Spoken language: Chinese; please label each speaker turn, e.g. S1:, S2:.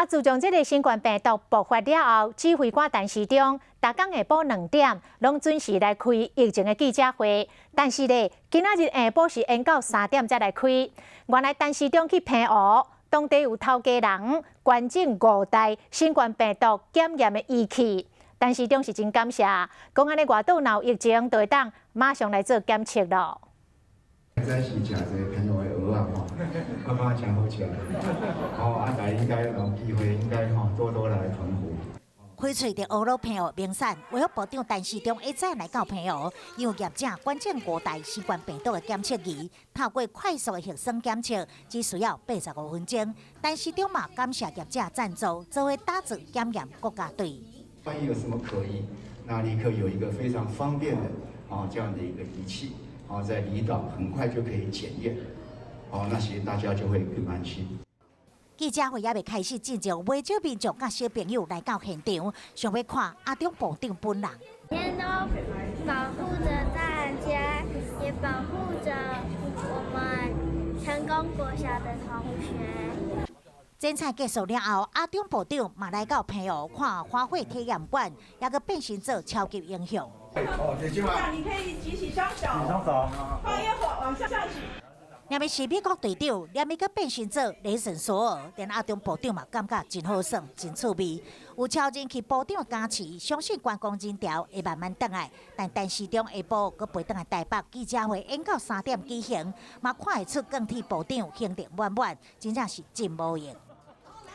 S1: 自从这个新冠病毒爆发了后，指挥官陈时中逐天下晡2点拢准时来开疫情的记者会。但是咧，今仔日下晡是延到3点才来开。原来陈时中去平湖，当地有头家人捐赠5台新冠病毒检验的仪器。陈时中是真感谢，讲安尼外岛若有疫情，就会当马上来做检测咯。
S2: 早时食一个朋友的蚵仔吼，我感觉真好吃。来应该有机会，应该多多来澎湖。
S3: 开喙的蚵仔朋友名产，为部长陈时中一早来到澎湖，因为业者捐赠5台新冠病毒的检测仪，透过快速的核酸检测，只需要85分钟。陈时中嘛感谢业者赞助，作为打造检验国家队。
S2: 万一有什么可疑，那立刻有一个非常方便的这样的一个仪器。 在离岛很快就可以检验，那其实大家就会更安心。
S3: 记者会也未开始进行，不少民众甲小朋友来到现场，想要看阿中部长本人。
S4: 天都保护着大家，也保护着我们成功国小的同学。
S3: 剪彩结束了后，阿中部长嘛来到澎湖看花卉体验馆，也个变身做超级英雄。
S5: 你可以举起双手，放烟火往上举。
S3: 连咪是美国队长，连咪个变身做雷神索尔，连阿中部长嘛感觉真好耍，真趣味。有超人气部长加持，相信观光人潮会慢慢回来。但陈时中下晡佮陪回来台北记者会，延到3点举行，嘛看会出钢铁部长行程满满，真正是真无用。